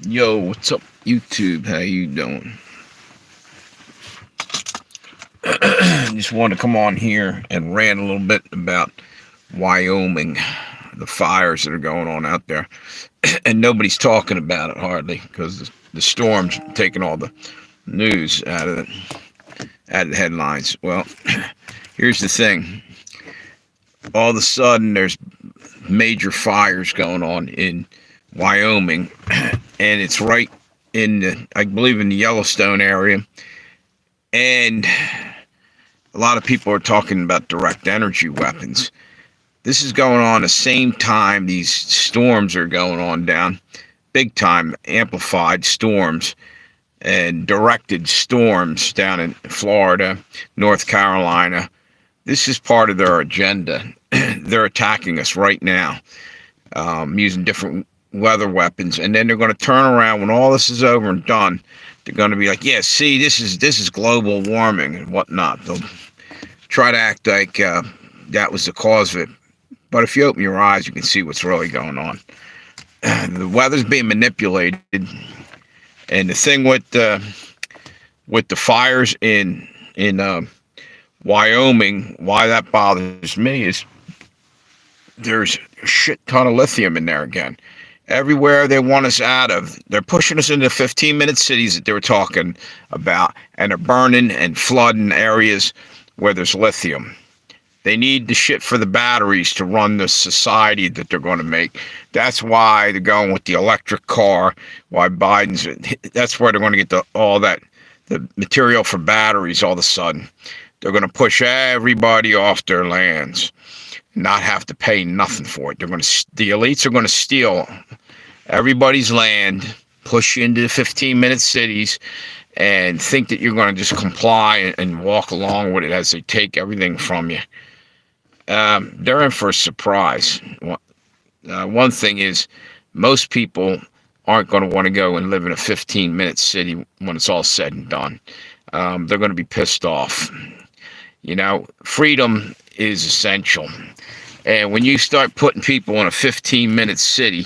Yo, what's up, YouTube? How you doing? Just wanted to come on here and rant a little bit about Wyoming, the fires that are going on out there, and nobody's talking about it hardly because the storm's taking all the news out of the headlines. Well, here's the thing: all of a sudden, there's major fires going on in Wyoming, and it's right I believe, in the Yellowstone area, and a lot of people are talking about direct energy weapons. This is going on the same time these storms are going on down, big time amplified storms and directed storms down in Florida, North Carolina. This is part of their agenda. They're attacking us right now, using different weather weapons, and then they're going to turn around when all this is over and done. They're going to be like, yeah, see, this is global warming and whatnot. They'll try to act like that was the cause of it. But if you open your eyes, you can see what's really going on. The weather's being manipulated, and the thing with the fires in Wyoming, why that bothers me is there's a shit ton of lithium in there again. Everywhere they want us out of, they're pushing us into 15-minute cities that they were talking about, and they're burning and flooding areas where there's lithium. They need the shit for the batteries to run the society that they're going to make. That's why they're going with the electric car, why that's where they're going to get the material for batteries all of a sudden. They're going to push everybody off their lands, not have to pay nothing for it. The elites are going to steal everybody's land, push you into the 15-minute cities, and think that you're going to just comply and walk along with it as they take everything from you. They're in for a surprise. One thing is, most people aren't going to want to go and live in a 15-minute city when it's all said and done. They're going to be pissed off. You know, freedom is essential. And when you start putting people in a 15-minute city,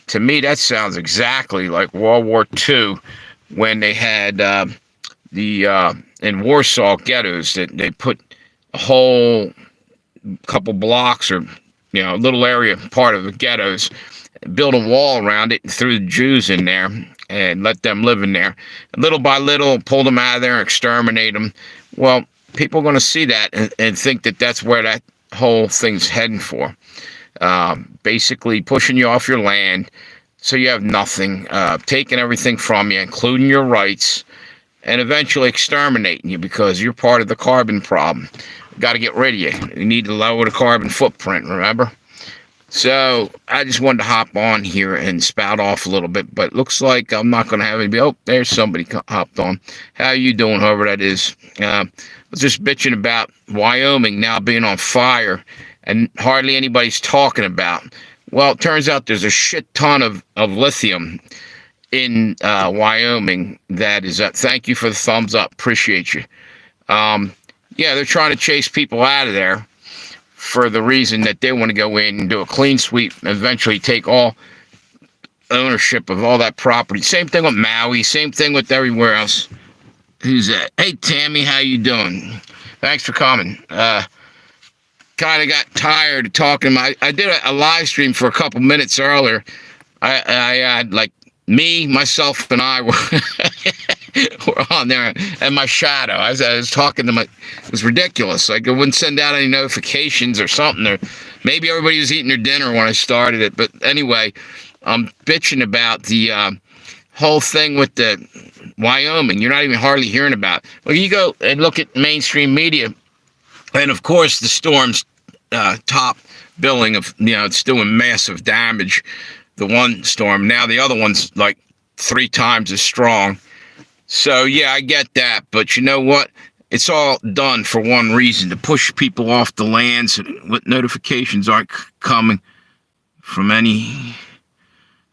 to me, that sounds exactly like World War II, when they had in Warsaw ghettos, that they put a whole couple blocks or a little area, part of the ghettos, built a wall around it and threw the Jews in there and let them live in there. And little by little, pulled them out of there and exterminate them. Well, people are going to see that and think that that's where that whole thing's heading for. Basically pushing you off your land so you have nothing, taking everything from you, including your rights, and eventually exterminating you because you're part of the carbon problem. Got to get rid of you. You need to lower the carbon footprint, remember? So I just wanted to hop on here and spout off a little bit, but looks like I'm not going to have anybody. Oh, there's somebody hopped on. How you doing, whoever that is? I was just bitching about Wyoming now being on fire and hardly anybody's talking about. Well, it turns out there's a shit ton of lithium in Wyoming. That is thank you for the thumbs up. Appreciate you. Yeah, they're trying to chase people out of there for the reason that they want to go in and do a clean sweep and eventually take all ownership of all that property. Same thing with Maui. Same thing with everywhere else. Who's that? Hey, Tammy, how you doing? Thanks for coming. Kind of got tired of talking. I did a live stream for a couple minutes earlier. I had like me, myself, and I were on there, and my shadow. I was talking to it was ridiculous. Like, it wouldn't send out any notifications or something. Or maybe everybody was eating their dinner when I started it. But anyway, I'm bitching about the whole thing with the Wyoming. You're not even hardly hearing about it. Well, you go and look at mainstream media, and of course the storm's top billing of, it's doing massive damage. The one storm, now the other one's like 3 times as strong. So yeah, I get that, but you know what? It's all done for one reason: to push people off the lands with notifications aren't coming from any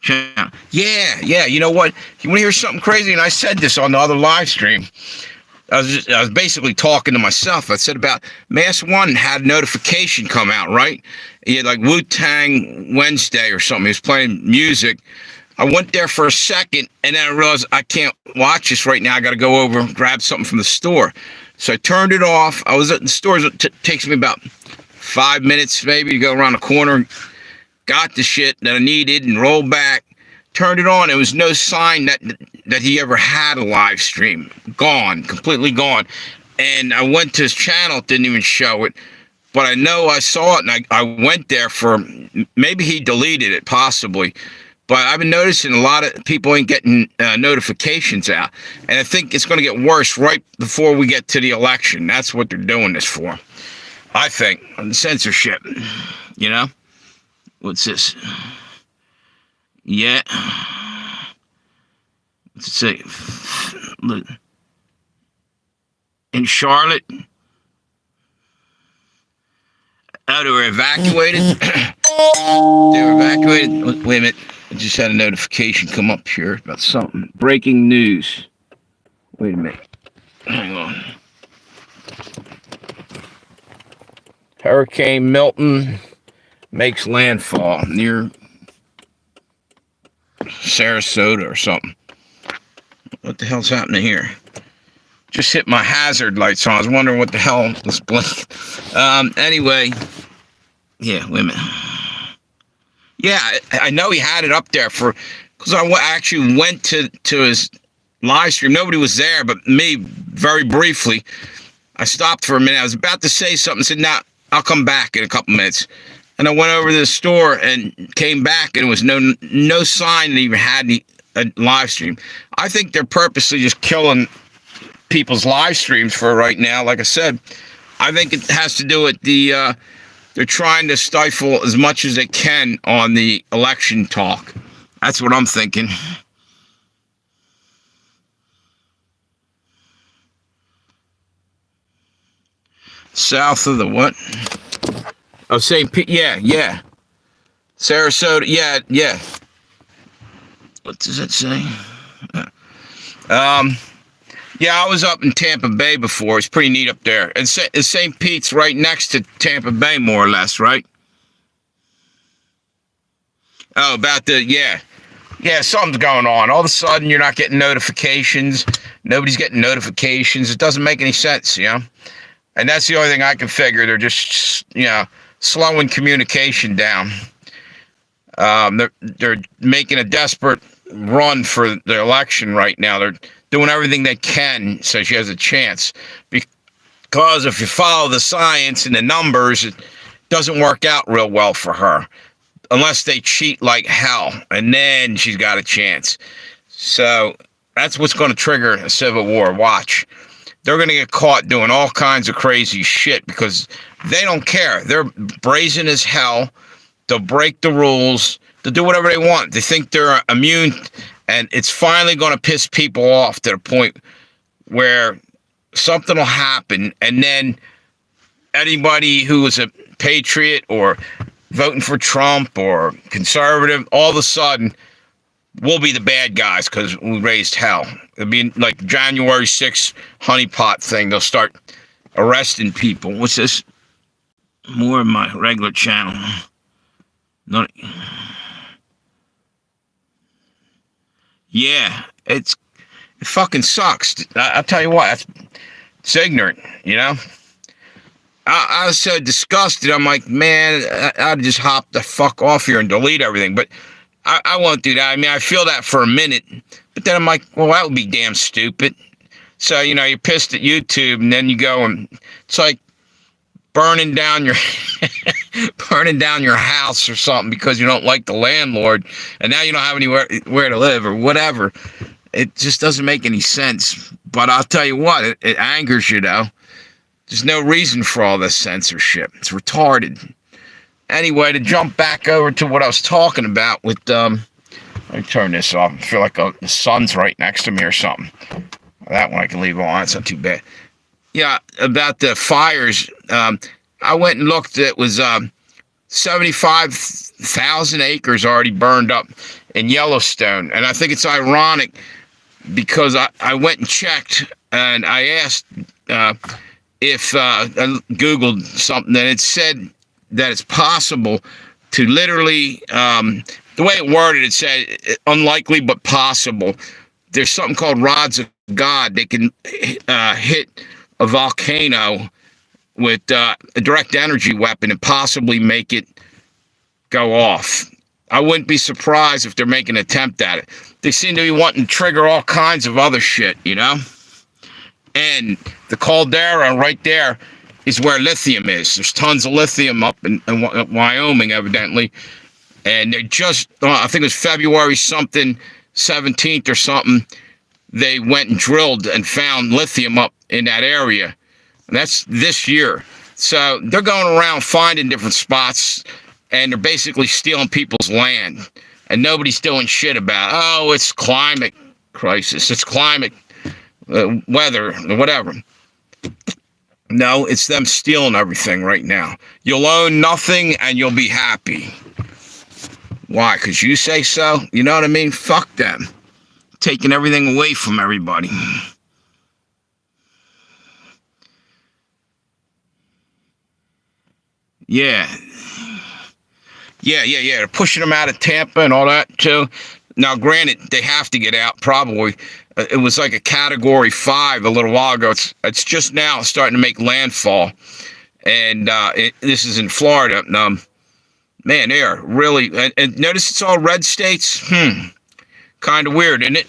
channel. Yeah. You know what? You want to hear something crazy? And I said this on the other live stream. I was basically talking to myself. I said about Mass One had a notification come out, right? He had like Wu-Tang Wednesday or something. He was playing music. I went there for a second, and then I realized I can't watch this right now. I got to go over and grab something from the store. So I turned it off. I was at the store. It takes me about 5 minutes maybe to go around the corner. Got the shit that I needed and rolled back. Turned it on. There was no sign that he ever had a live stream. Gone. Completely gone. And I went to his channel. It didn't even show it. But I know I saw it, and I went there for, maybe he deleted it, possibly. But I've been noticing a lot of people ain't getting notifications out. And I think it's going to get worse right before we get to the election. That's what they're doing this for. I think. Censorship. You know? What's this? Yeah. What's it say? In Charlotte. Oh, they were evacuated? They were evacuated? Wait a minute. I just had a notification come up here about something. Breaking news. Wait a minute. Hang on. Hurricane Milton makes landfall near Sarasota or something. What the hell's happening here? Just hit my hazard lights on. I was wondering what the hell was blinking. Anyway. Yeah, wait a minute. Yeah, I know he had it up there because I actually went to his live stream. Nobody was there but me, very briefly. I stopped for a minute. I was about to say something. Said, "Nah, I'll come back in a couple minutes." And I went over to the store and came back, and there was no sign that he even had a live stream. I think they're purposely just killing people's live streams for right now. Like I said, I think it has to do with they're trying to stifle as much as they can on the election talk. That's what I'm thinking. South of the what? Oh, St. Pete. Yeah. Sarasota. Yeah. What does it say? Yeah, I was up in Tampa Bay before. It's pretty neat up there. And St. Pete's right next to Tampa Bay, more or less, right? Oh, about yeah, something's going on. All of a sudden, you're not getting notifications. Nobody's getting notifications. It doesn't make any sense, you know? And that's the only thing I can figure. They're just, slowing communication down. They're making a desperate run for the election right now. They're doing everything they can so she has a chance. Because if you follow the science and the numbers, it doesn't work out real well for her. Unless they cheat like hell. And then she's got a chance. So that's what's going to trigger a civil war. Watch. They're going to get caught doing all kinds of crazy shit because they don't care. They're brazen as hell. They'll break the rules. They'll do whatever they want. They think they're immune. And it's finally going to piss people off to the point where something will happen. And then anybody who is a patriot or voting for Trump or conservative, all of a sudden, we'll be the bad guys because we raised hell. It'll be like January 6th honeypot thing. They'll start arresting people. What's this? More of my regular channel. Not. Yeah, it fucking sucks. I'll tell you what, it's ignorant, you know? I was so disgusted. I'm like, man, I'd just hop the fuck off here and delete everything. But I won't do that. I mean, I feel that for a minute. But then I'm like, well, that would be damn stupid. So, you're pissed at YouTube, and then you go and it's like burning down your house or something because you don't like the landlord, and now you don't have anywhere to live or whatever. It just doesn't make any sense. But I'll tell you what, it angers you, though. There's no reason for all this censorship. It's retarded. Anyway, to jump back over to what I was talking about with, let me turn this off. I feel like the sun's right next to me or something. That one I can leave on. It's not too bad. Yeah, about the fires. I went and looked. It was 75,000 acres already burned up in Yellowstone. And I think it's ironic because I went and checked and I asked if I Googled something, and it said that it's possible to literally, the way it worded, it said unlikely but possible. There's something called rods of God. They can hit a volcano with a direct energy weapon and possibly make it go off. I wouldn't be surprised if they're making an attempt at it. They seem to be wanting to trigger all kinds of other shit, you know? And the caldera right there is where lithium is. There's tons of lithium up in Wyoming, evidently. And they just, I think it was February something, 17th or something, they went and drilled and found lithium up in that area. And that's this year. So they're going around finding different spots, and they're basically stealing people's land. And nobody's doing shit about it. Oh, it's climate crisis. It's climate weather, whatever. No, it's them stealing everything right now. You'll own nothing and you'll be happy. Why? Because you say so? You know what I mean? Fuck them. Taking everything away from everybody. Yeah. Yeah. They're pushing them out of Tampa and all that, too. Now, granted, they have to get out, probably. It was like a Category 5 a little while ago. It's just now starting to make landfall. And this is in Florida. Man, they are really... And notice it's all red states? Kind of weird, isn't it?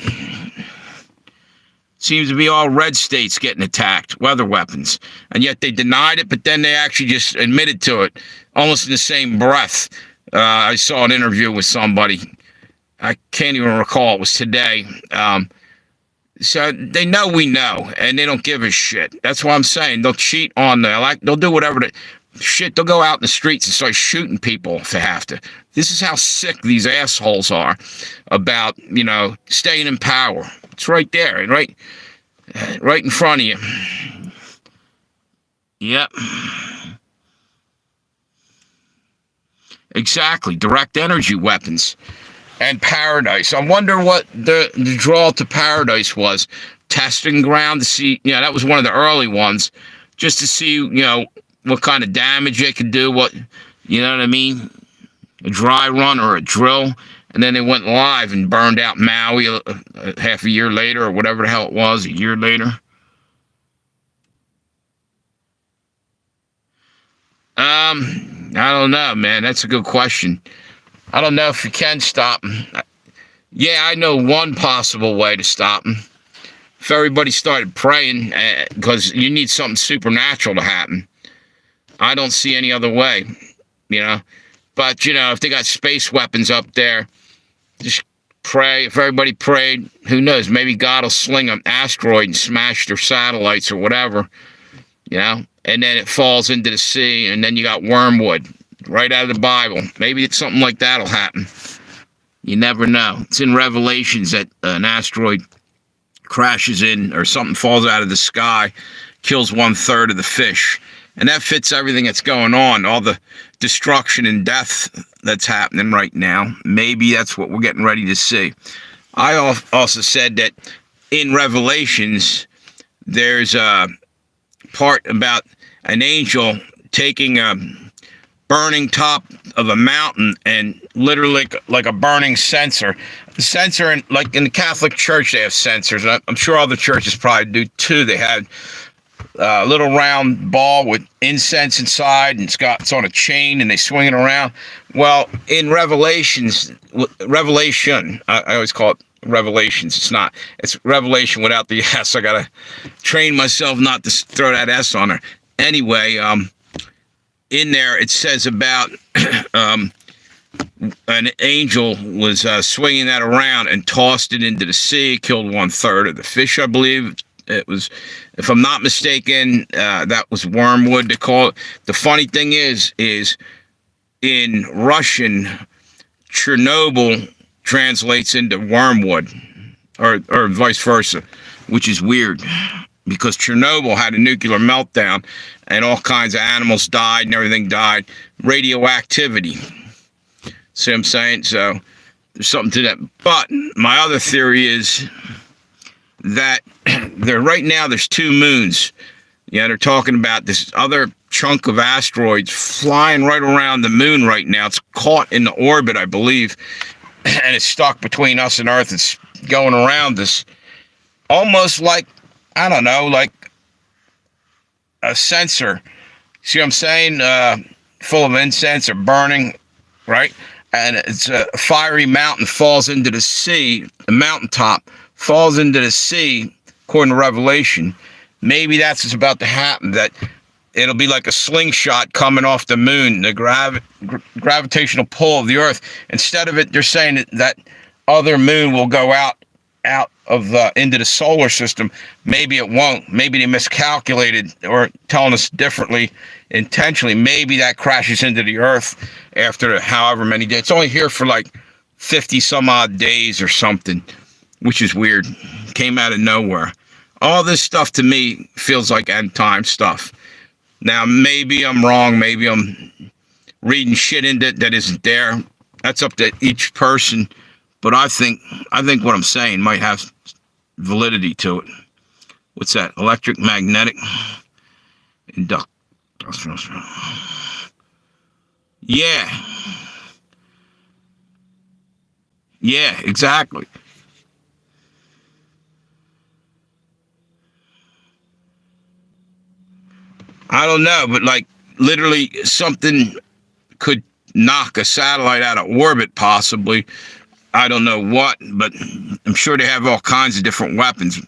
Seems to be all red states getting attacked, weather weapons. And yet they denied it, but then they actually just admitted to it, almost in the same breath. I saw an interview with somebody. I can't even recall. It was today. So they know we know, and they don't give a shit. That's what I'm saying. They'll cheat on they'll do whatever they'll go out in the streets and start shooting people if they have to. This is how sick these assholes are about, staying in power. It's right there, right in front of you. Yep. Exactly. Direct energy weapons. And paradise. I wonder what the draw to paradise was. Testing ground to see, that was one of the early ones. Just to see, what kind of damage they could do, you know what I mean? A dry run or a drill. And then they went live and burned out Maui half a year later, or whatever the hell it was, a year later. I don't know, man. That's a good question. I don't know if you can stop them. Yeah, I know one possible way to stop them. If everybody started praying, because you need something supernatural to happen. I don't see any other way, But, if they got space weapons up there, just pray. If everybody prayed, who knows? Maybe God will sling an asteroid and smash their satellites or whatever, And then it falls into the sea, and then you got wormwood. Right out of the Bible. Maybe it's something like that'll happen. You never know. It's in Revelations that an asteroid crashes in, or something falls out of the sky, kills 1/3 of the fish. And that fits everything that's going on, all the destruction and death that's happening right now. Maybe that's what we're getting ready to see. I also said that in Revelations, there's a part about an angel taking a burning top of a mountain and literally like a burning censer. The censer, in the Catholic Church, they have censers. I'm sure other churches probably do too. They had a little round ball with incense inside, and it's on a chain, and they swing it around. Well, in Revelation, I always call it Revelations. It's not. It's Revelation without the S. I gotta train myself not to throw that S on there. Anyway, in there, it says about an angel was swinging that around and tossed it into the sea, killed 1/3 of the fish, I believe. It was, if I'm not mistaken, that was wormwood, they call it. The funny thing is in Russian, Chernobyl translates into wormwood, or vice versa, which is weird. Because Chernobyl had a nuclear meltdown and all kinds of animals died and everything died. Radioactivity. See what I'm saying? So there's something to that. But my other theory is that right now there's two moons. Yeah, they're talking about this other chunk of asteroids flying right around the moon right now. It's caught in the orbit, I believe, and it's stuck between us and Earth. It's going around us almost like, I don't know, like a sensor. See what I'm saying? Full of incense or burning, right? And it's a fiery mountain falls into the sea, the mountaintop falls into the sea, according to Revelation. Maybe that's what's about to happen, that it'll be like a slingshot coming off the moon, the gravitational pull of the Earth. Instead of it, they're saying that other moon will go out of into the solar system. Maybe it won't. Maybe they miscalculated or telling us differently intentionally. Maybe that crashes into the Earth after however many days. It's only here for like 50 some odd days or something, which is weird. Came out of nowhere. All this stuff to me feels like end time stuff. Now, maybe I'm wrong. Maybe I'm reading shit into it that isn't there. That's up to each person. But I think what I'm saying might have validity to it. What's that? Electric, magnetic, inductive. Yeah. Yeah, exactly. I don't know, but like literally something could knock a satellite out of orbit, possibly. I don't know what, but I'm sure they have all kinds of different weapons.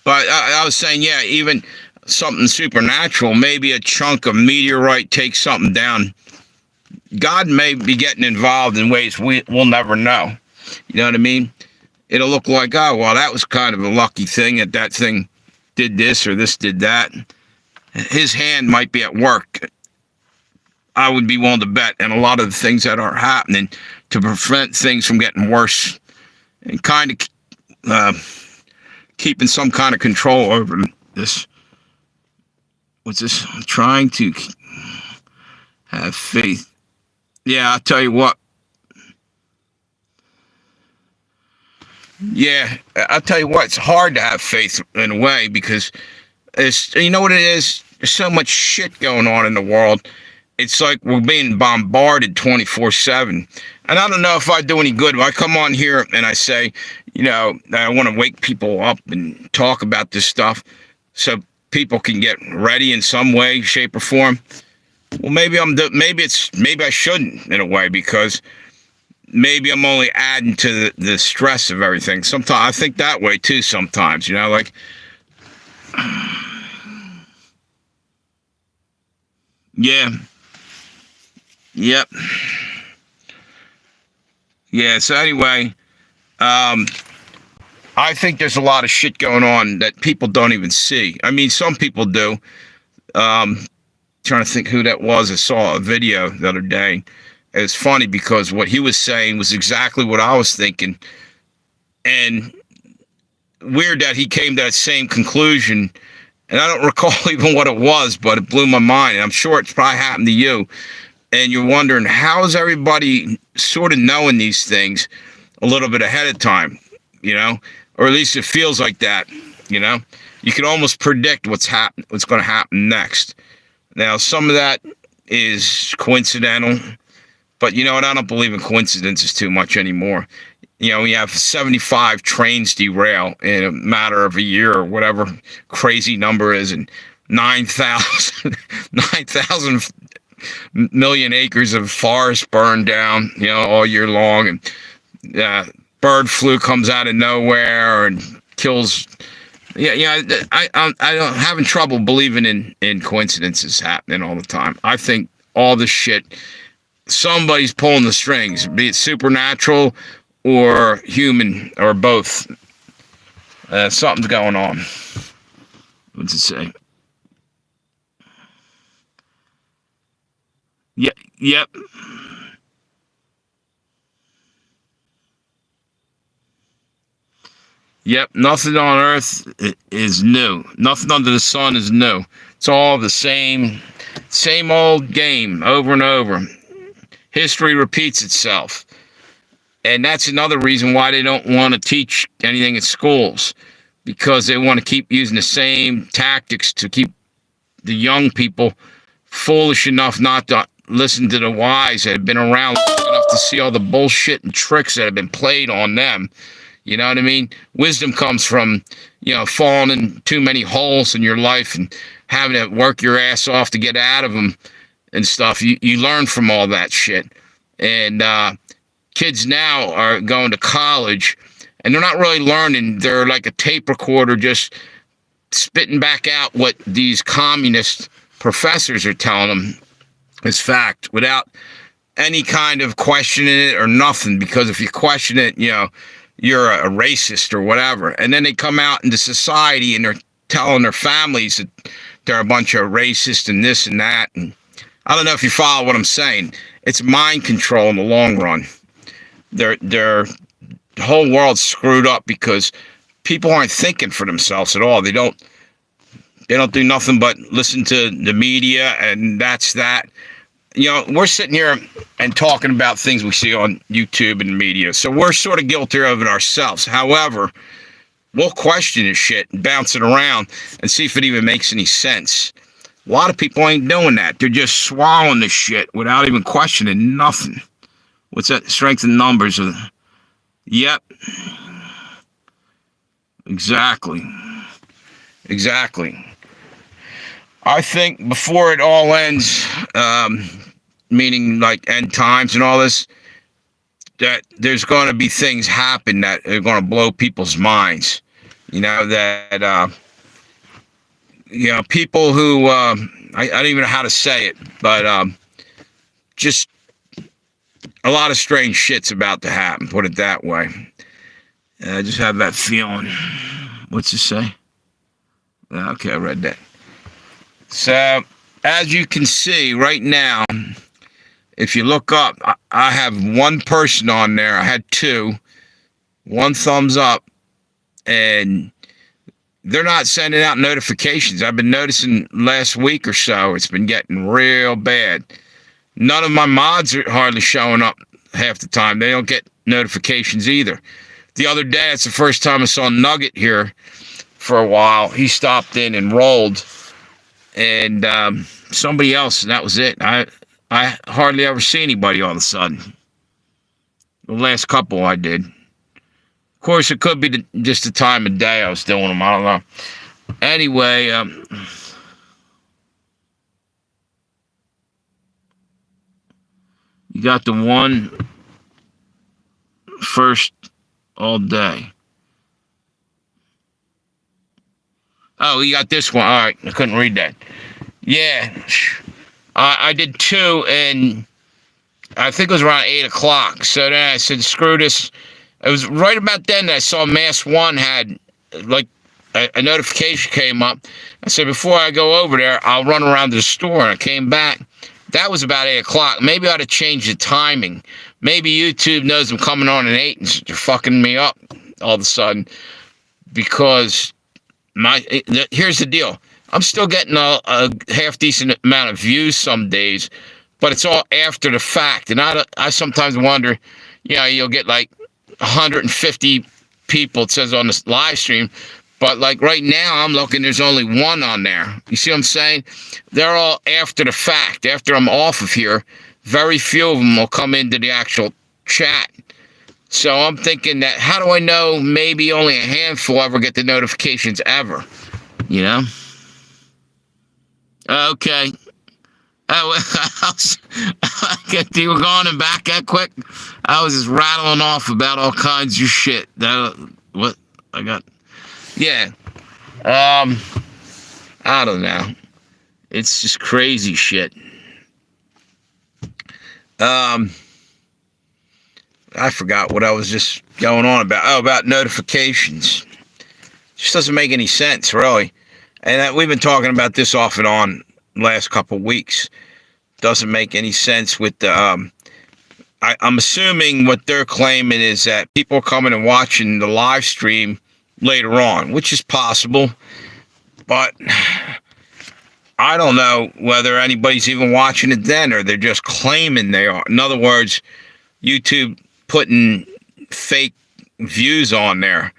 But I was saying, yeah, even something supernatural, maybe a chunk of meteorite takes something down. God may be getting involved in ways we'll never know. You know what I mean? It'll look like, oh, well, that was kind of a lucky thing that thing did this or this did that. His hand might be at work. I would be willing to bet, and a lot of the things that are happening to prevent things from getting worse and kind of keeping some kind of control over this. What's this? I'm trying to have faith. Yeah, I'll tell you what. Yeah, I'll tell you what. It's hard to have faith in a way because it's, you know what it is? There's so much shit going on in the world. It's like we're being bombarded 24/7. And I don't know if I do any good. When I come on here and I say, you know, I want to wake people up and talk about this stuff so people can get ready in some way, shape, or form. Well, maybe maybe I shouldn't in a way, because maybe I'm only adding to the stress of everything. Sometimes I think that way too. Sometimes, you know, like. Yeah. Yep. Yeah, so anyway, I think there's a lot of shit going on that people don't even see. I mean, some people do. Trying to think who that was. I saw a video the other day. It's funny because what he was saying was exactly what I was thinking. And weird that he came to that same conclusion. And I don't recall even what it was, but it blew my mind. And I'm sure it's probably happened to you. And you're wondering, how is everybody sort of knowing these things a little bit ahead of time, you know? Or at least it feels like that, you know? You can almost predict what's going to happen next. Now, some of that is coincidental, but you know what? I don't believe in coincidences too much anymore. You know, we have 75 trains derail in a matter of a year or whatever crazy number is, and 9,000 million acres of forest burned down, you know, all year long, and bird flu comes out of nowhere and kills. Yeah, I'm having trouble believing in coincidences happening all the time. I think all this shit, somebody's pulling the strings, be it supernatural or human or both. Something's going on. What's it say? Yeah, yep. Yep, nothing on earth is new. Nothing under the sun is new. It's all the same old game over and over. History repeats itself. And that's another reason why they don't want to teach anything in schools, because they want to keep using the same tactics to keep the young people foolish enough not to listen to the wise that have been around long enough to see all the bullshit and tricks that have been played on them. You know what I mean? Wisdom comes from, falling in too many holes in your life and having to work your ass off to get out of them and stuff. You learn from all that shit. And kids now are going to college, and they're not really learning. They're like a tape recorder just spitting back out what these communist professors are telling them is fact without any kind of questioning it or nothing. Because if you question it, you're a racist or whatever. And then they come out into society and they're telling their families that they're a bunch of racists and this and that. And I don't know if you follow what I'm saying. It's mind control in the long run. The whole world's screwed up because people aren't thinking for themselves at all. They don't do nothing but listen to the media, and that's that. We're sitting here and talking about things we see on YouTube and media, so we're sort of guilty of it ourselves. However, we'll question this shit and bounce it around and see if it even makes any sense. A lot of people ain't doing that. They're just swallowing this shit without even questioning nothing. What's that? Strength in numbers. Yep. Exactly. I think before it all ends, meaning like end times and all this, that there's going to be things happen that are going to blow people's minds. People who, I don't even know how to say it, but just a lot of strange shit's about to happen, put it that way. I just have that feeling. What's it say? Okay, I read that. So, as you can see right now, if you look up, I have one person on there. I had two. One thumbs up. And they're not sending out notifications. I've been noticing last week or so, it's been getting real bad. None of my mods are hardly showing up half the time. They don't get notifications either. The other day, it's the first time I saw Nugget here for a while. He stopped in and rolled. And somebody else, and that was it. I hardly ever see anybody all of a sudden. The last couple I did. Of course, it could be just the time of day I was doing them. I don't know. Anyway, you got the one first all day. Oh, you got this one. All right, I couldn't read that. Yeah, I did two, and I think it was around 8 o'clock. So then I said, screw this. It was right about then that I saw Mass One had, like, a notification came up. I said, before I go over there, I'll run around to the store. And I came back. That was about 8 o'clock. Maybe I ought to change the timing. Maybe YouTube knows I'm coming on at 8 and they're fucking me up all of a sudden. Because here's the deal. I'm still getting a half-decent amount of views some days, but it's all after the fact. And I sometimes wonder, you'll get like 150 people, it says on this live stream, but like right now I'm looking, there's only one on there. You see what I'm saying? They're all after the fact. After I'm off of here, very few of them will come into the actual chat. So I'm thinking that, how do I know maybe only a handful ever get the notifications ever? Okay. You were going and back that quick? I was just rattling off about all kinds of shit. What I got? Yeah. I don't know. It's just crazy shit. I forgot what I was just going on about. Oh, about notifications. Just doesn't make any sense, really. And we've been talking about this off and on the last couple of weeks. Doesn't make any sense with the... I'm assuming what they're claiming is that people are coming and watching the live stream later on, which is possible. But I don't know whether anybody's even watching it then, or they're just claiming they are. In other words, YouTube putting fake views on there.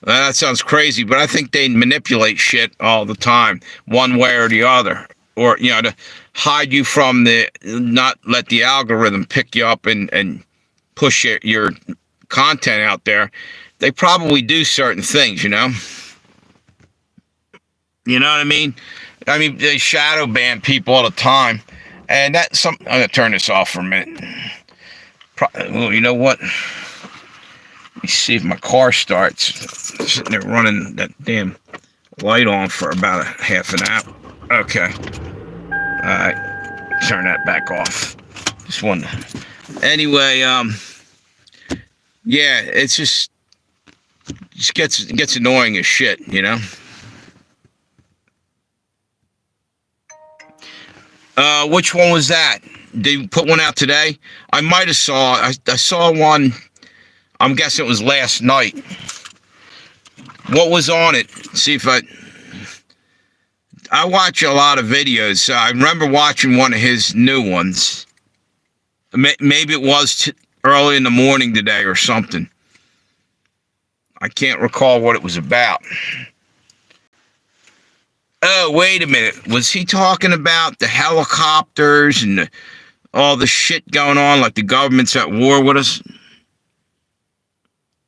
That sounds crazy, but I think they manipulate shit all the time, one way or the other, or to hide you from not let the algorithm pick you up and push your content out there. They probably do certain things, You know what I mean? They shadow ban people all the time, and I'm gonna turn this off for a minute. Well, you know what? Let me see if my car starts. I'm sitting there running that damn light on for about a half an hour. Okay. Alright. Turn that back off. Just one. Anyway, yeah, it's just gets annoying as shit, Which one was that? Did you put one out today? I might have I saw one. I'm guessing it was last night. What was on it? See if I watch a lot of videos. So I remember watching one of his new ones. Maybe it was early in the morning today or something. I can't recall what it was about. Oh, wait a minute. Was he talking about the helicopters and all the shit going on, like the government's at war with us?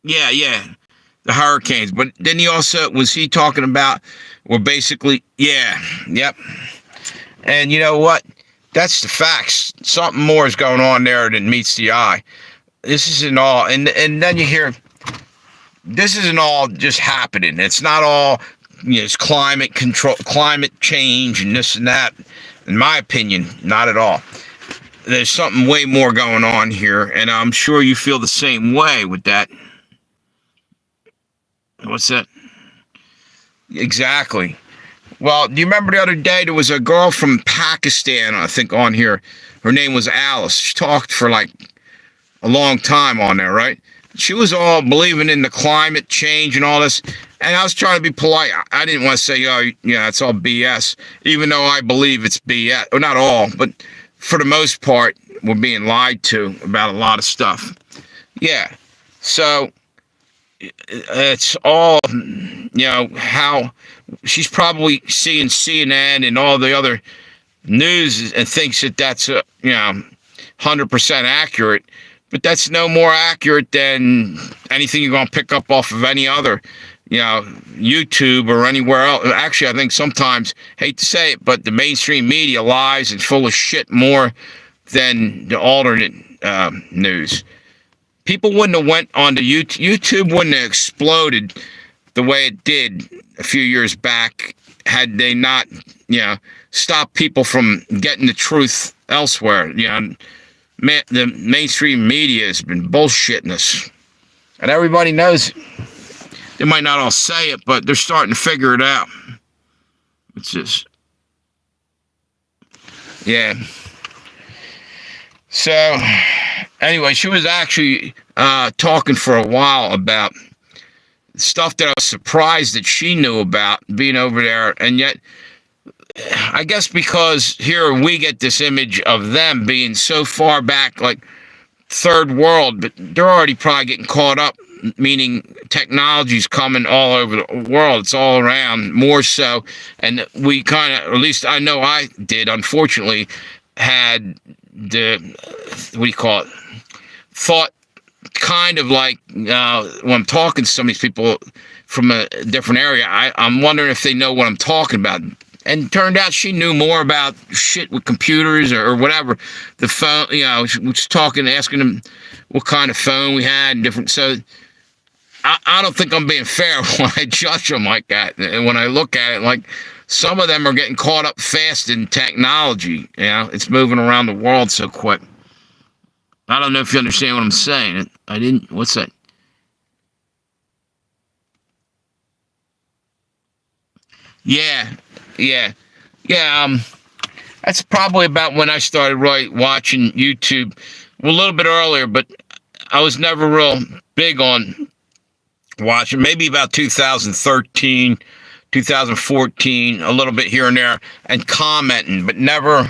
Yeah. The hurricanes. But then was he talking about, basically, yep. And you know what? That's the facts. Something more is going on there than meets the eye. This isn't all, and then you hear, this isn't all just happening. It's not all, it's climate control, climate change, and this and that. In my opinion, not at all. There's something way more going on here, and I'm sure you feel the same way with that. What's that? Exactly. Well, do you remember the other day there was a girl from Pakistan, I think, on here. Her name was Alice. She talked for like a long time on there, right? She was all believing in the climate change and all this. And I was trying to be polite. I didn't want to say, oh, yeah, it's all BS, even though I believe it's BS. Or not all, but for the most part, we're being lied to about a lot of stuff. Yeah. So it's all, how she's probably seeing CNN and all the other news and thinks that that's, 100% accurate. But that's no more accurate than anything you're going to pick up off of any other, YouTube or anywhere else. Actually, I think sometimes, hate to say it, but the mainstream media lies and full of shit more than the alternate news. People wouldn't have went onto YouTube. YouTube wouldn't have exploded the way it did a few years back had they not, stopped people from getting the truth elsewhere. The mainstream media has been bullshitting us. And everybody knows it. They might not all say it, but they're starting to figure it out. It's just, yeah. So, anyway, she was actually talking for a while about stuff that I was surprised that she knew about being over there. And yet, I guess because here we get this image of them being so far back, like third world, but they're already probably getting caught up, meaning technology's coming all over the world. It's all around, more so. And we kind of, at least I know I did, unfortunately, had the, thought kind of like, when I'm talking to some of these people from a different area, I'm wondering if they know what I'm talking about. And it turned out she knew more about shit with computers or whatever. The phone, she was talking, asking them what kind of phone we had and different. So I don't think I'm being fair when I judge them like that. And when I look at it, like some of them are getting caught up fast in technology. It's moving around the world so quick. I don't know if you understand what I'm saying. What's that? Yeah. That's probably about when I started watching YouTube. Well, a little bit earlier, but I was never real big on watching. Maybe about 2013, 2014, a little bit here and there, and commenting, but never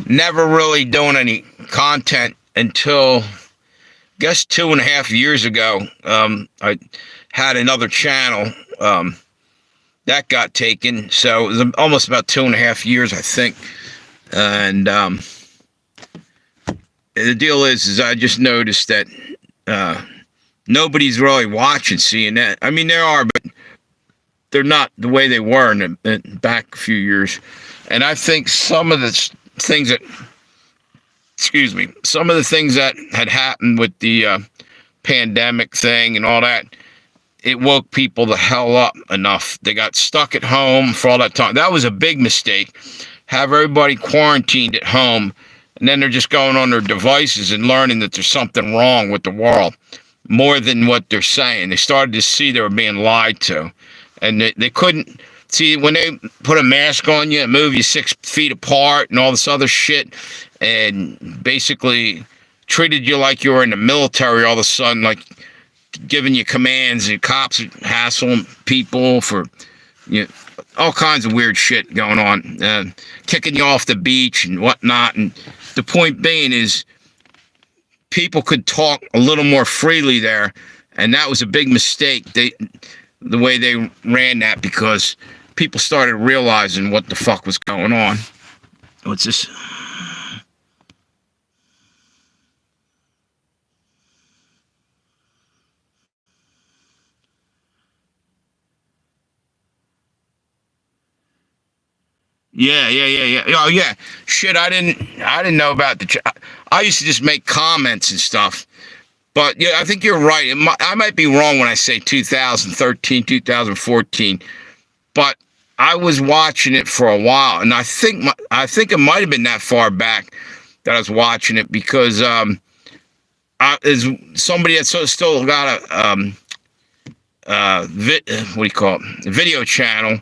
really doing any content until guess 2.5 years ago, I had another channel that got taken. So it was almost about 2.5 years, I think. And the deal is I just noticed that nobody's really watching CNN. I mean, there are, but they're not the way they were in back a few years. And I think some of the things that, some of the things that had happened with the pandemic thing and all that, it woke people the hell up enough. They got stuck at home for all that time. That was a big mistake. Have everybody quarantined at home, and then they're just going on their devices and learning that there's something wrong with the world more than what they're saying. They started to see they were being lied to, and they couldn't see when they put a mask on you and move you 6 feet apart and all this other shit, and basically treated you like you were in the military all of a sudden, like giving you commands, and cops hassling people for, you know, all kinds of weird shit going on, kicking you off the beach and whatnot. And the point being is people could talk a little more freely there, and that was a big mistake. The way they ran that, because people started realizing what the fuck was going on. What's this? Yeah. Oh yeah. Shit, I didn't know about I used to just make comments and stuff. But yeah, I think you're right. I might be wrong when I say 2013, 2014. But I was watching it for a while, and I think it might have been that far back that I was watching it, because as somebody that's still got a what do you call it, a video channel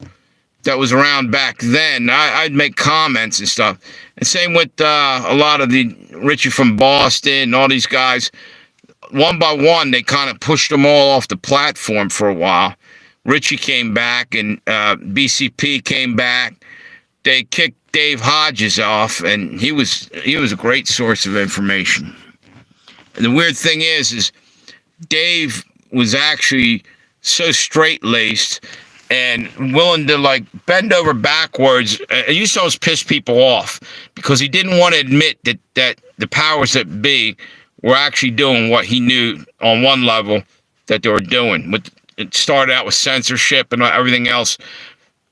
that was around back then, I'd make comments and stuff. And same with a lot of the Richie from Boston and all these guys. One by one, they kind of pushed them all off the platform for a while. Richie came back, and BCP came back. They kicked Dave Hodges off, and he was a great source of information. And the weird thing is Dave was actually so straight-laced and willing to like bend over backwards. It used to always piss people off, because he didn't want to admit that the powers that be were actually doing what he knew on one level that they were doing. It started out with censorship and everything else.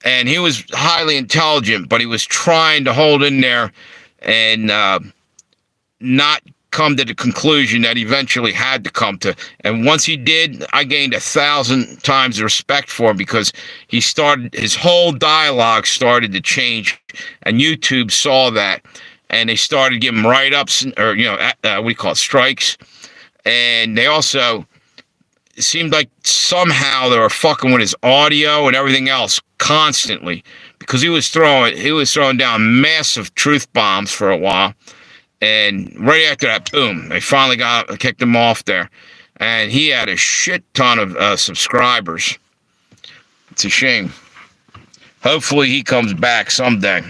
And he was highly intelligent, but he was trying to hold in there and not come to the conclusion that he eventually had to come to. And once he did, I gained 1,000 times the respect for him, because his whole dialogue started to change, and YouTube saw that, and they started giving him write-ups, or, what do you call it, strikes. And they also, it seemed like somehow they were fucking with his audio and everything else constantly, because he was throwing down massive truth bombs for a while. And right after that, boom, they finally kicked him off there. And he had a shit ton of subscribers. It's a shame. Hopefully he comes back someday.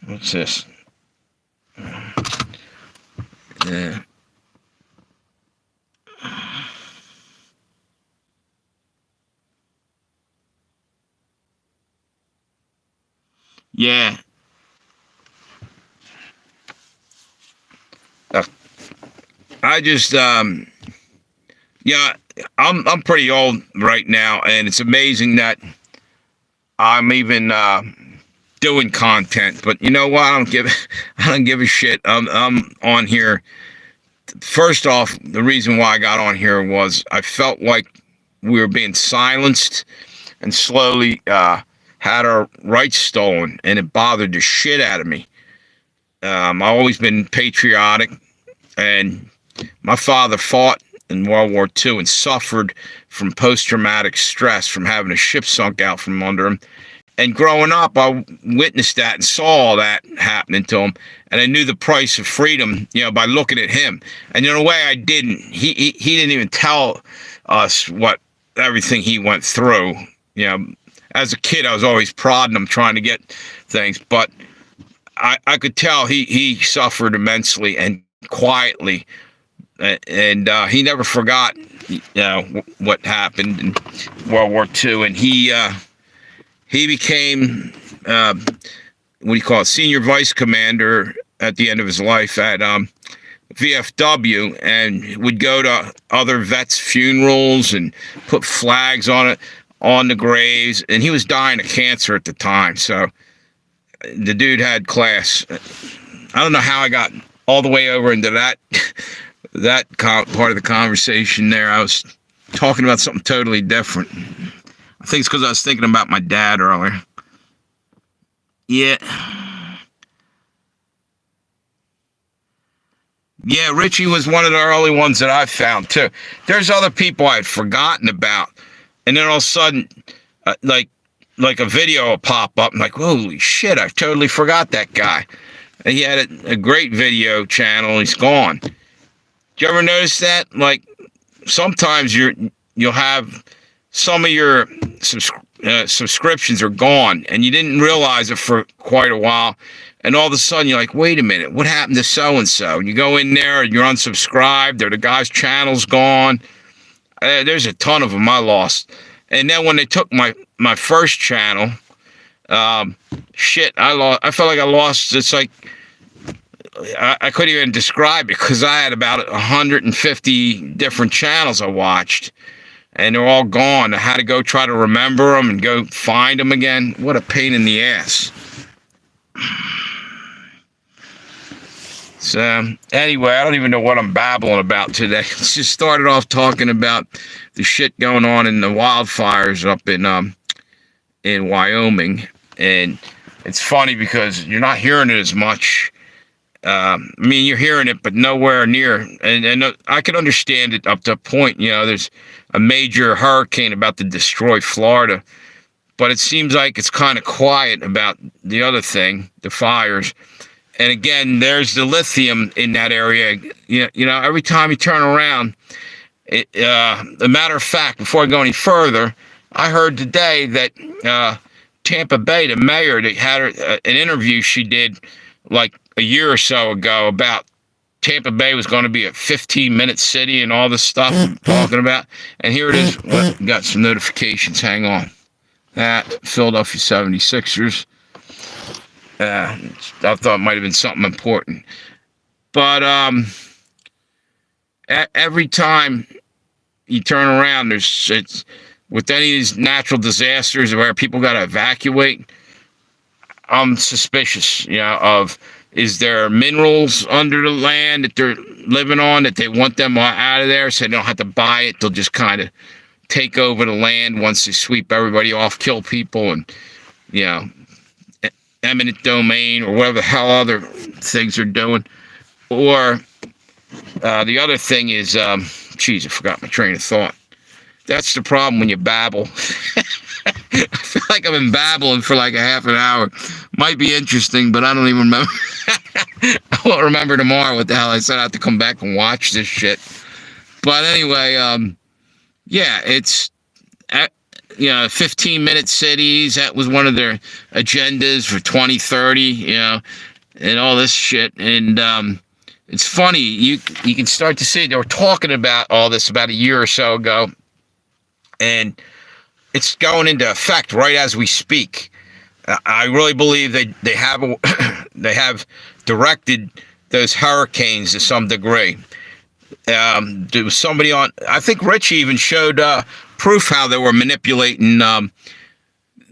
What's this? Yeah. Yeah. I just, I'm pretty old right now, and it's amazing that I'm even doing content. But you know what? I don't give a shit. I'm on here. First off, the reason why I got on here was I felt like we were being silenced and slowly had our rights stolen, and it bothered the shit out of me. I've always been patriotic, and my father fought in World War II and suffered from post-traumatic stress from having a ship sunk out from under him. And growing up, I witnessed that and saw all that happening to him. And I knew the price of freedom, by looking at him. And in a way, I didn't. He didn't even tell us what everything he went through. As a kid, I was always prodding him, trying to get things. But I could tell he suffered immensely and quietly and he never forgot, what happened in World War II, and he became what do you call it, senior vice commander at the end of his life at VFW, and would go to other vets' funerals and put flags on the graves, and he was dying of cancer at the time, so the dude had class. I don't know how I got all the way over into that part of the conversation there. I was talking about something totally different. I think it's because I was thinking about my dad earlier. Yeah. Yeah, Richie was one of the early ones that I found, too. There's other people I had forgotten about. And then all of a sudden, like a video will pop up. I'm like, holy shit, I totally forgot that guy. And he had a great video channel. He's gone. Do you ever notice that? Like, sometimes you'll have some of your subscriptions are gone, and you didn't realize it for quite a while. And all of a sudden, you're like, wait a minute, what happened to so-and-so? And you go in there, and you're unsubscribed, or the guy's channel's gone. There's a ton of them I lost. And then when they took my first channel, shit, I felt like I lost. It's like, I couldn't even describe it, because I had about 150 different channels I watched. And they're all gone. I had to go try to remember them and go find them again. What a pain in the ass. So, anyway, I don't even know what I'm babbling about today. Let's just started off talking about the shit going on in the wildfires up in Wyoming. And it's funny because you're not hearing it as much. I mean, you're hearing it, but nowhere near. And I can understand it up to a point. There's a major hurricane about to destroy Florida. But it seems like it's kind of quiet about the other thing, the fires. And again, there's the lithium in that area. Every time you turn around, a matter of fact, before I go any further, I heard today that Tampa Bay, the mayor, they had an interview she did like a year or so ago about Tampa Bay was going to be a 15-minute city and all this stuff I'm talking about. And here it is. Well, got some notifications. Hang on. That Philadelphia 76ers. I thought it might have been something important. But every time you turn around, it's with any of these natural disasters where people got to evacuate, I'm suspicious, of, is there minerals under the land that they're living on that they want them out of there so they don't have to buy it? They'll just kind of take over the land once they sweep everybody off, kill people, and, eminent domain or whatever the hell other things are doing. Or the other thing is, I forgot my train of thought. That's the problem when you babble. I feel like I've been babbling for like a half an hour. Might be interesting, but I don't even remember. I won't remember tomorrow what the hell I said. I have to come back and watch this shit. But anyway, it's 15-minute cities. That was one of their agendas for 2030, and all this shit. And it's funny, you can start to see they were talking about all this about a year or so ago, and it's going into effect right as we speak. I really believe they have directed those hurricanes to some degree. There was somebody on, I think Richie even showed proof how they were manipulating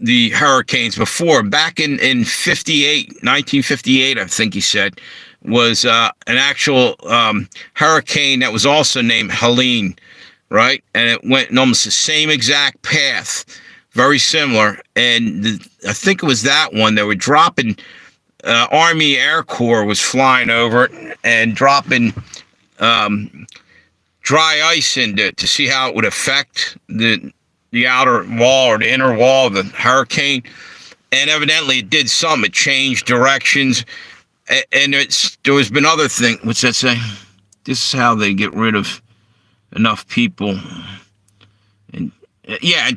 the hurricanes before. Back in 1958, I think he said, was an actual hurricane that was also named Helene, right? And it went in almost the same exact path, very similar. And I think it was that one. They were dropping, Army Air Corps was flying over it and dropping dry ice into it to see how it would affect the outer wall or the inner wall of the hurricane. And evidently it did something. It changed directions. And there has been other things. What's that say? This is how they get rid of enough people. And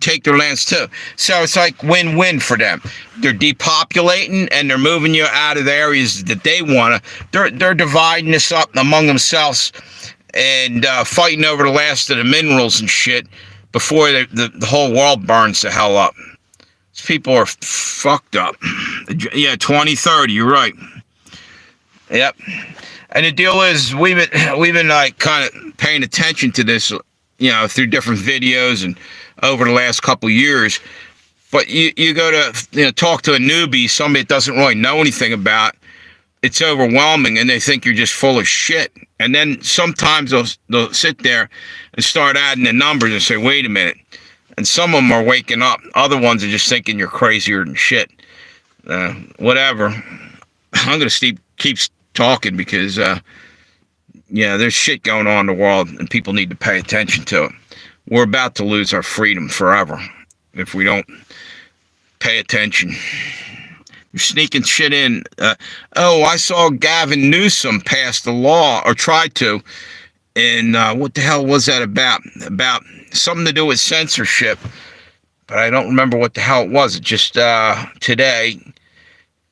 take their lands too. So it's like win-win for them. They're depopulating and they're moving you out of the areas that they want to. They're dividing this up among themselves. and fighting over the last of the minerals and shit before the whole world burns the hell up. These people are fucked up. Yeah, 2030. You're right. Yep. And the deal is, we've been like kind of paying attention to this, through different videos and over the last couple of years. But you go to talk to a newbie, somebody that doesn't really know anything about. It's overwhelming, and they think you're just full of shit. And then sometimes they'll sit there and start adding the numbers and say, "Wait a minute." And some of them are waking up. Other ones are just thinking you're crazier than shit. Whatever. I'm gonna keep talking because there's shit going on in the world, and people need to pay attention to it. We're about to lose our freedom forever if we don't pay attention. You're sneaking shit in. I saw Gavin Newsom pass the law, or tried to, and what the hell was that about? About something to do with censorship, but I don't remember what the hell it was. It just today,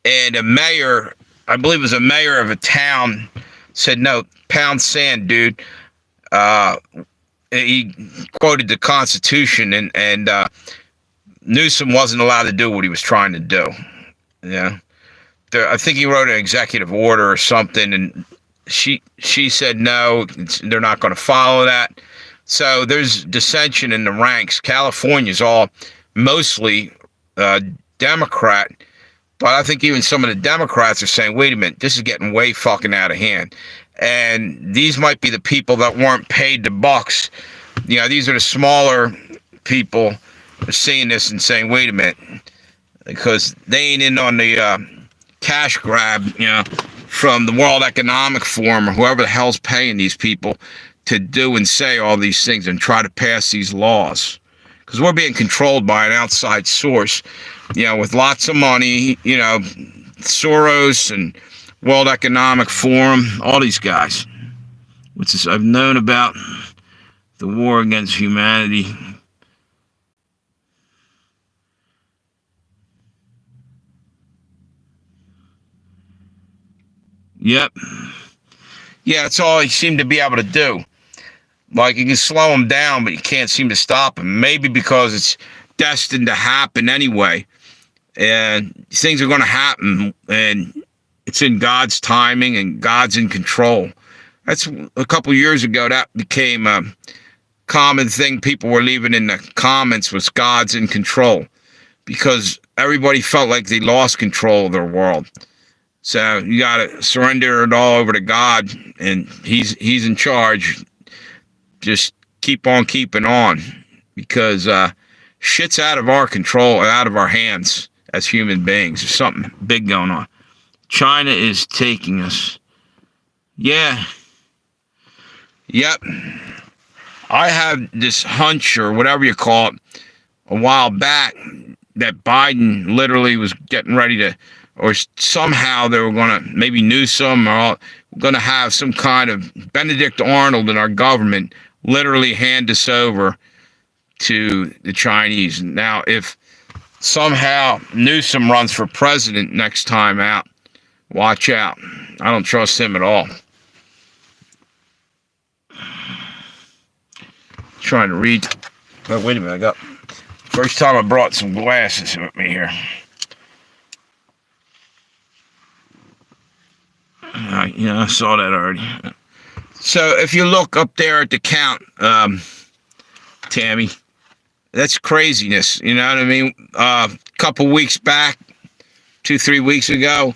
and a mayor, I believe it was a mayor of a town, said, "No, pound sand, dude." He quoted the Constitution, and Newsom wasn't allowed to do what he was trying to do. Yeah, I think he wrote an executive order or something, and she said no, they're not going to follow that. So there's dissension in the ranks. California's all mostly Democrat, but I think even some of the Democrats are saying, "Wait a minute, this is getting way fucking out of hand." And these might be the people that weren't paid the bucks. These are the smaller people seeing this and saying, "Wait a minute," because they ain't in on the cash grab, from the World Economic Forum or whoever the hell's paying these people to do and say all these things and try to pass these laws. Because we're being controlled by an outside source, with lots of money, Soros and World Economic Forum, all these guys. Which is, I've known about the war against humanity. Yep. Yeah, that's all he seemed to be able to do. Like, you can slow him down, but you can't seem to stop him. Maybe because it's destined to happen anyway. And things are going to happen, and it's in God's timing, and God's in control. That's a couple years ago, that became a common thing people were leaving in the comments, was God's in control. Because everybody felt like they lost control of their world. So you got to surrender it all over to God, and he's in charge. Just keep on keeping on, because shit's out of our control and out of our hands as human beings. There's something big going on. China is taking us. Yeah. Yep. I had this hunch, or whatever you call it, a while back, that Biden literally was getting ready to, or somehow they were going to, maybe Newsom, or going to have some kind of Benedict Arnold in our government literally hand us over to the Chinese. Now, if somehow Newsom runs for president next time out, watch out. I don't trust him at all. Trying to read. Oh, wait a minute. First time I brought some glasses with me here. I saw that already. So if you look up there at the count, Tammy, that's craziness. You know what I mean? A couple weeks back, 2-3 weeks ago,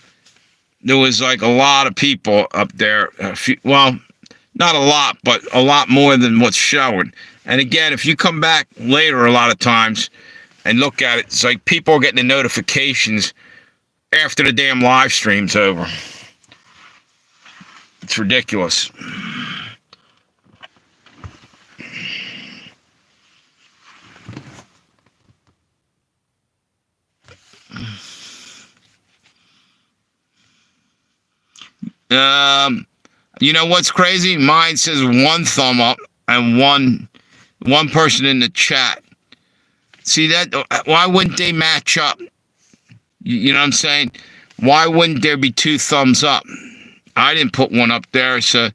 there was like a lot of people up there. Well, not a lot, but a lot more than what's showing. And again, if you come back later a lot of times and look at it, it's like people are getting the notifications after the damn live stream's over. It's ridiculous. You know what's crazy? Mine says 1 thumb up and one person in the chat. See that? Why wouldn't they match up? You know what I'm saying? Why wouldn't there be 2 thumbs up? I didn't put one up there, so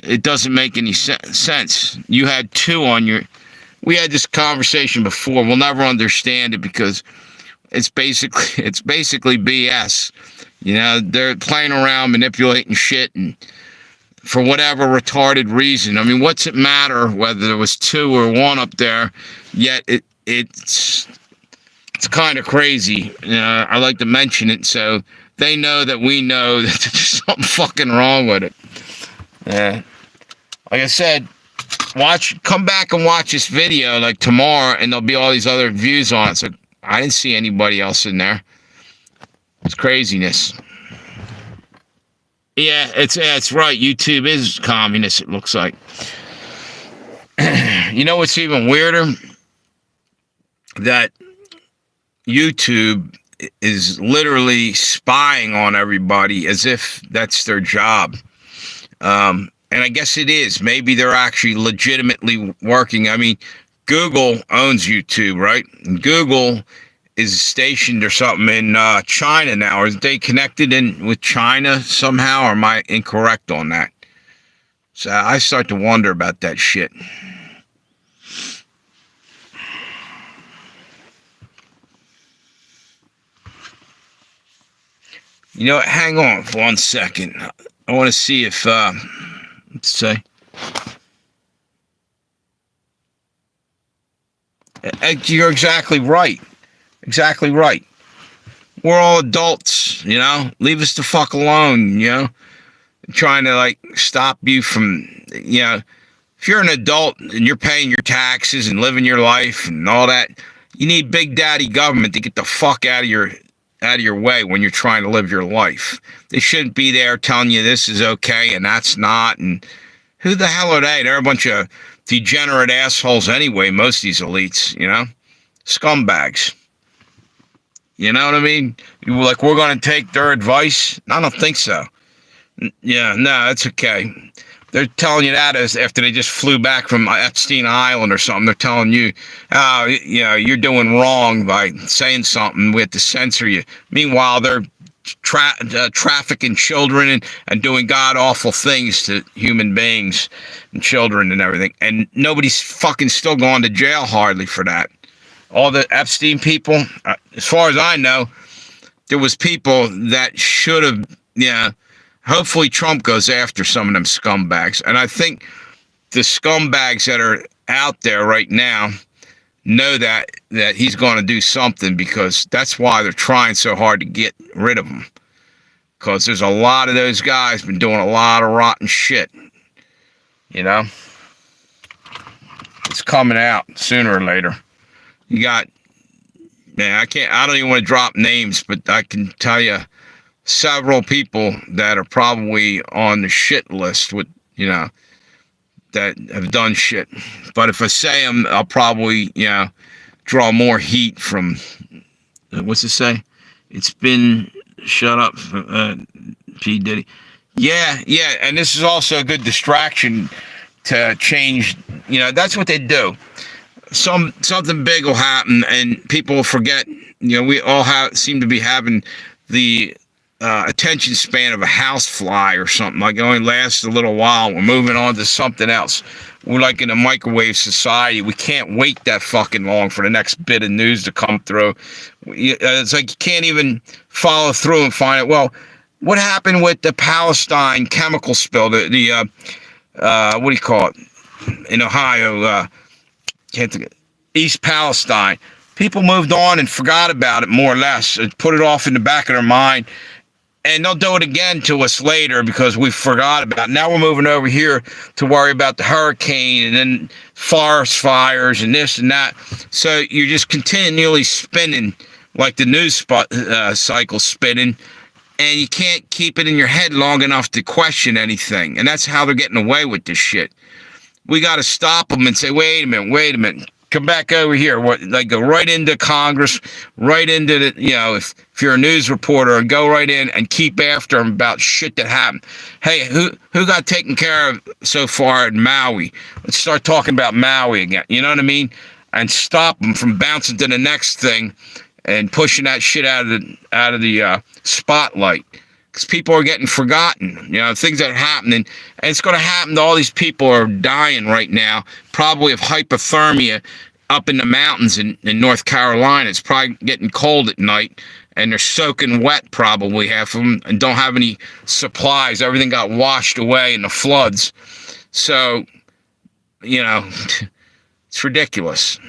it doesn't make any sense. You had two on your. We had this conversation before. We'll never understand it because it's basically BS. You know, they're playing around, manipulating shit, and for whatever retarded reason. I mean, what's it matter whether there was two or one up there? Yet it's kind of crazy. I like to mention it so they know that we know that there's something fucking wrong with it. Like I said, come back and watch this video like tomorrow, and there'll be all these other views on it. So I didn't see anybody else in there. It's craziness. Yeah, it's right. YouTube is communist, it looks like. You know what's even weirder? That YouTube is literally spying on everybody as if that's their job. And I guess it is. Maybe they're actually legitimately working. I mean, Google owns YouTube, right? And Google is stationed or something in China now. Are they connected in with China somehow, or am I incorrect on that? So I start to wonder about that shit. You know what? Hang on for 1 second. I want to see if, let's say. You're exactly right. Exactly right. We're all adults, you know? Leave us the fuck alone, you know? Trying to, like, stop you from, you know, if you're an adult and you're paying your taxes and living your life and all that, you need Big Daddy government to get the fuck out of your way when you're trying to live your life. They shouldn't be there telling you this is okay and that's not. And who the hell are they? They're a bunch of degenerate assholes anyway, most of these elites, you know? Scumbags. You know what I mean? You were like, we're going to take their advice? I don't think so. Yeah, no, it's okay. They're telling you that as after they just flew back from Epstein Island or something. They're telling you, you know, you're doing wrong by saying something. We have to censor you. Meanwhile, they're trafficking children and doing god-awful things to human beings and children and everything. And nobody's fucking still going to jail hardly for that. All the Epstein people, as far as I know, there was people that should have, yeah. Hopefully Trump goes after some of them scumbags. And I think the scumbags that are out there right now know that he's going to do something, because that's why they're trying so hard to get rid of him. Because there's a lot of those guys been doing a lot of rotten shit. You know? It's coming out sooner or later. You got, man, I don't even want to drop names, but I can tell you several people that are probably on the shit list with, you know, that have done shit. But if I say them, I'll probably, you know, draw more heat from, what's it say? It's been, shut up, P. Diddy. Yeah, and this is also a good distraction to change, you know, that's what they do. Something big will happen and people will forget, you know, we all seem to be having the attention span of a housefly or something. Like it only lasts a little while. We're moving on to something else. We're like in a microwave society. We can't wait that fucking long for the next bit of news to come through. It's like you can't even follow through and find out, well, what happened with the Palestine chemical spill? The what do you call it? In Ohio, can't think of it. East Palestine. People moved on and forgot about it more or less. Put it off in the back of their mind. And they'll do it again to us later because we forgot about it. Now we're moving over here to worry about the hurricane and then forest fires and this and that. So you're just continually spinning like the news cycle's spinning, and you can't keep it in your head long enough to question anything. And that's how they're getting away with this shit. We got to stop them and say, wait a minute. Come back over here. Like go right into Congress, right into the, you know, if you're a news reporter, go right in and keep after them about shit that happened. Hey, who got taken care of so far in Maui? Let's start talking about Maui again. You know what I mean? And stop them from bouncing to the next thing and pushing that shit out of the spotlight. because people are getting forgotten. Things that are happening, and it's going to happen to all these people who are dying right now, probably of hypothermia up in the mountains in North Carolina. It's probably getting cold at night, and they're soaking wet, probably half of them, and don't have any supplies. Everything got washed away in the floods. So, it's ridiculous.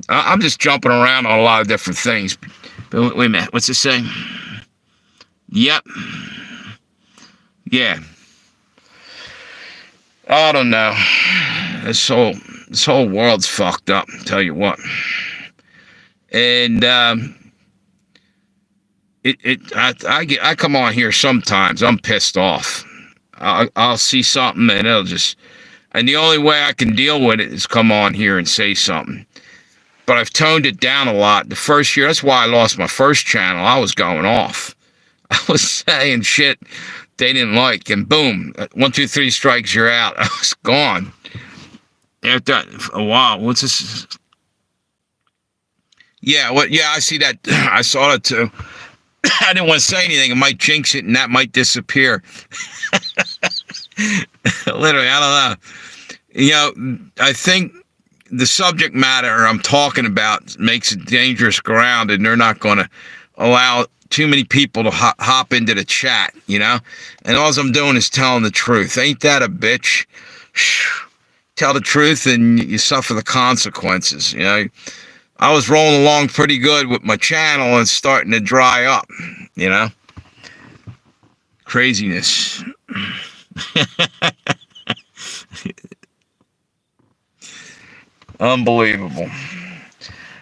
I'm just jumping around on a lot of different things. But wait a minute, what's it say? Yep. Yeah. I don't know. This whole world's fucked up, tell you what. And I come on here sometimes. I'm pissed off. I'll see something and and the only way I can deal with it is come on here and say something. But I've toned it down a lot. The first year, that's why I lost my first channel. I was going off. I was saying shit they didn't like, and boom, 1, 2, 3 strikes, you're out. I was gone. After a while, what's this? Yeah, I see that. I saw that too. I didn't want to say anything. It might jinx it, and that might disappear. Literally, I don't know. I think the subject matter I'm talking about makes it dangerous ground, and they're not going to allow too many people to hop into the chat, And all I'm doing is telling the truth. Ain't that a bitch? Tell the truth, and you suffer the consequences, I was rolling along pretty good with my channel, and it's starting to dry up, Craziness. Unbelievable.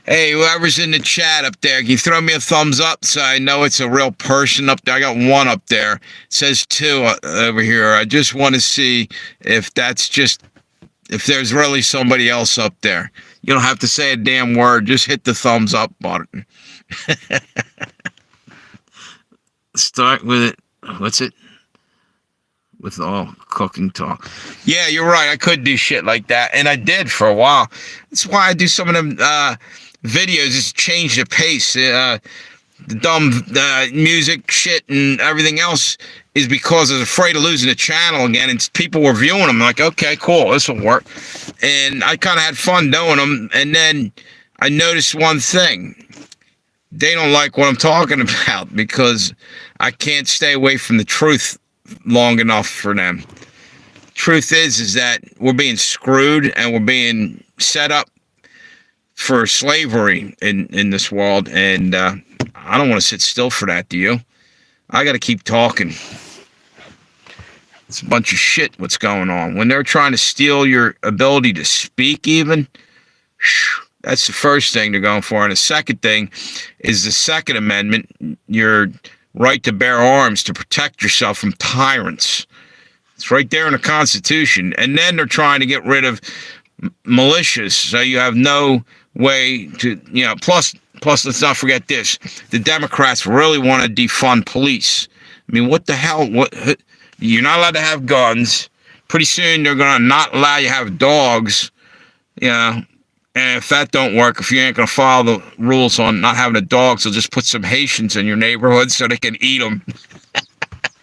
Hey, whoever's in the chat up there, can you throw me a thumbs up so I know it's a real person up there? I got 1 up there. It says 2 over here. I just want to see if there's really somebody else up there. You don't have to say a damn word. Just hit the thumbs up button. Start with it. What's it? With all cooking talk. Yeah, you're right. I could do shit like that, and I did for a while. That's why I do some of them videos, is change the pace. The dumb music shit and everything else is because I was afraid of losing the channel again, and people were viewing them. I'm like, okay, cool, this will work. And I kind of had fun doing them, and then I noticed one thing. They don't like what I'm talking about because I can't stay away from the truth long enough for them. Truth is that we're being screwed, and we're being set up for slavery in this world, and I don't want to sit still for that, do you? I got to keep talking. It's a bunch of shit what's going on. When they're trying to steal your ability to speak even, that's the first thing they're going for. And the second thing is the Second Amendment, your right to bear arms to protect yourself from tyrants. It's right there in the Constitution. And then they're trying to get rid of militias, so you have no way to, plus let's not forget this. The Democrats really want to defund police. I mean, what the hell? You're not allowed to have guns. Pretty soon they're going to not allow you to have dogs, And if that don't work, if you ain't going to follow the rules on not having a dog, so just put some Haitians in your neighborhood so they can eat them.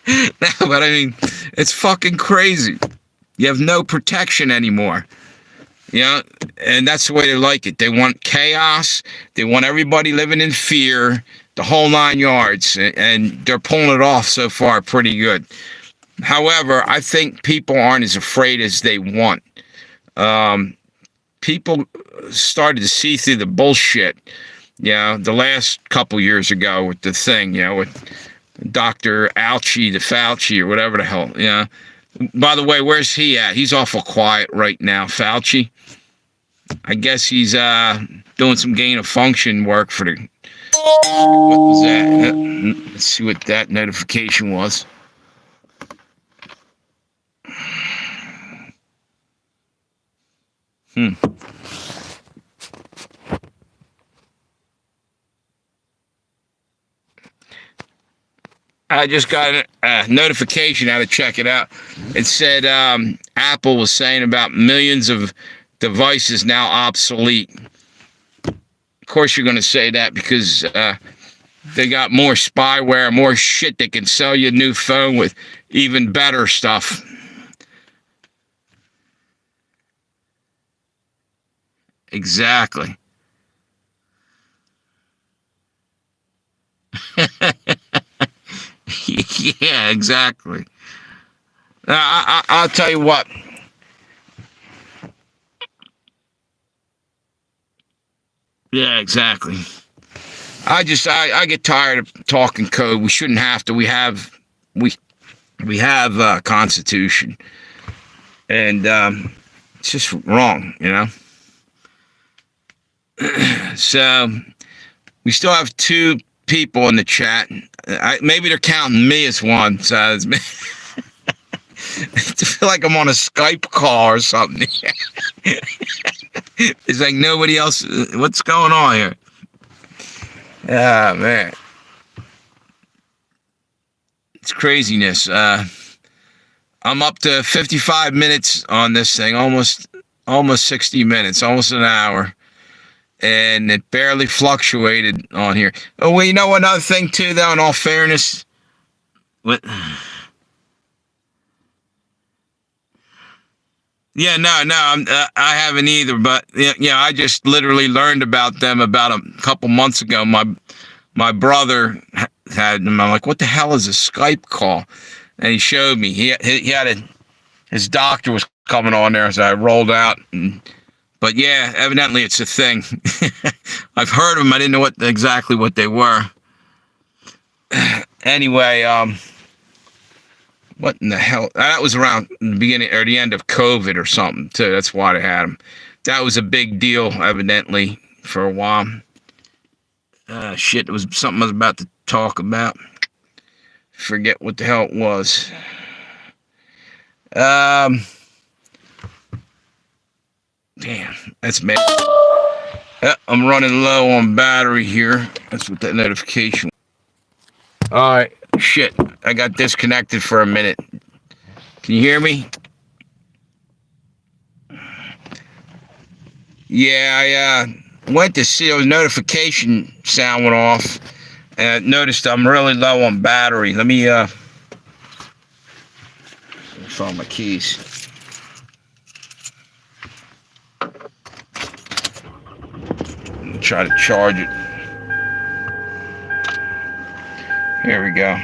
No, but I mean, it's fucking crazy. You have no protection anymore. And that's the way they like it. They want chaos. They want everybody living in fear, the whole 9 yards. And they're pulling it off so far pretty good. However, I think people aren't as afraid as they want. People started to see through the bullshit, the last couple years ago with the thing, with Dr. Ouchie, the Fauci, or whatever the hell, By the way, where's he at? He's awful quiet right now, Fauci. I guess he's doing some gain of function work for the... What was that? Let's see what that notification was. I just got a notification. I had to check it out. It said Apple was saying about millions of devices now obsolete. Of course you're going to say that because They got more spyware, more shit. They can sell you a new phone with even better stuff. Exactly. Yeah, exactly. I'll tell you what. Yeah, exactly. I get tired of talking code. We shouldn't have to. We we have a constitution, and it's just wrong. So we still have two people in the chat. Maybe they're counting me as one. So I feel like I'm on a Skype call or something. It's like nobody else. What's going on here? Ah, man. It's craziness. I'm up to 55 minutes on this thing, almost 60 minutes, almost an hour. And it barely fluctuated on here. Oh, well, you know another thing too, though, in all fairness? What? Yeah, no, I haven't either. But yeah, I just literally learned about them about a couple months ago. My brother had them. I'm like, what the hell is a Skype call? And he showed me. He had his doctor was coming on there as I rolled out. But yeah, evidently it's a thing. I've heard of them. I didn't know exactly what they were. Anyway, what in the hell? That was around the beginning or the end of COVID or something, too. That's why they had them. That was a big deal, evidently, for a while. Shit, it was something I was about to talk about. Forget what the hell it was. Damn, that's me. I'm running low on battery here. That's what that notification. All right, shit. I got disconnected for a minute. Can you hear me? Yeah, I went to see a notification sound went off, and I noticed I'm really low on battery. Let me find my keys. Try to charge it. Here we go.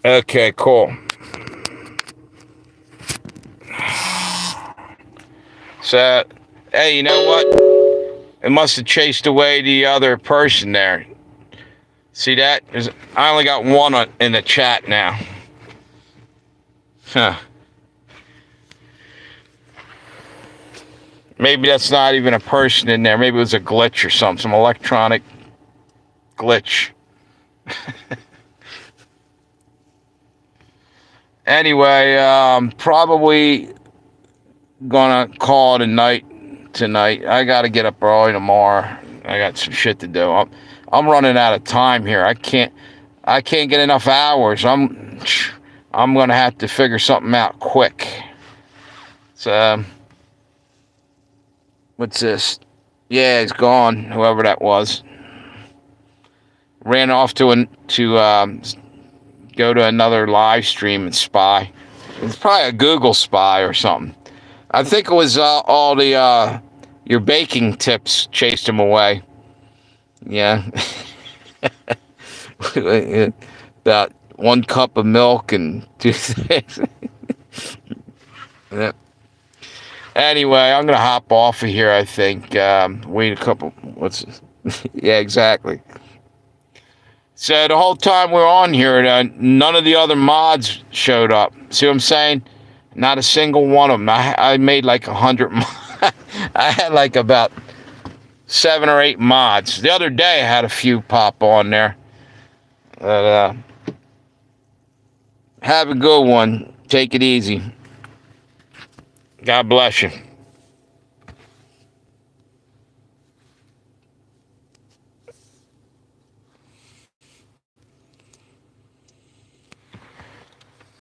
Okay, cool. So, hey, you know what? It must have chased away the other person there. See that? I only got one in the chat now. Huh. Maybe that's not even a person in there. Maybe it was a glitch or something, some electronic glitch. Anyway, probably gonna call it a night tonight. I gotta get up early tomorrow. I got some shit to do. I'm running out of time here. I can't get enough hours. I'm gonna have to figure something out quick. So. What's this? Yeah, he's gone. Whoever that was ran off to go to another live stream and spy. It's probably a Google spy or something. I think it was all the your baking tips chased him away. Yeah, about 1 cup of milk and 2 things. Yeah. Anyway, I'm gonna hop off of here. I think. Wait a couple. What's? Yeah, exactly. So the whole time we're on here, none of the other mods showed up. See what I'm saying? Not a single one of them. I made like 100. I had like about 7 or 8 mods. The other day I had a few pop on there. Have a good one. Take it easy. God bless you.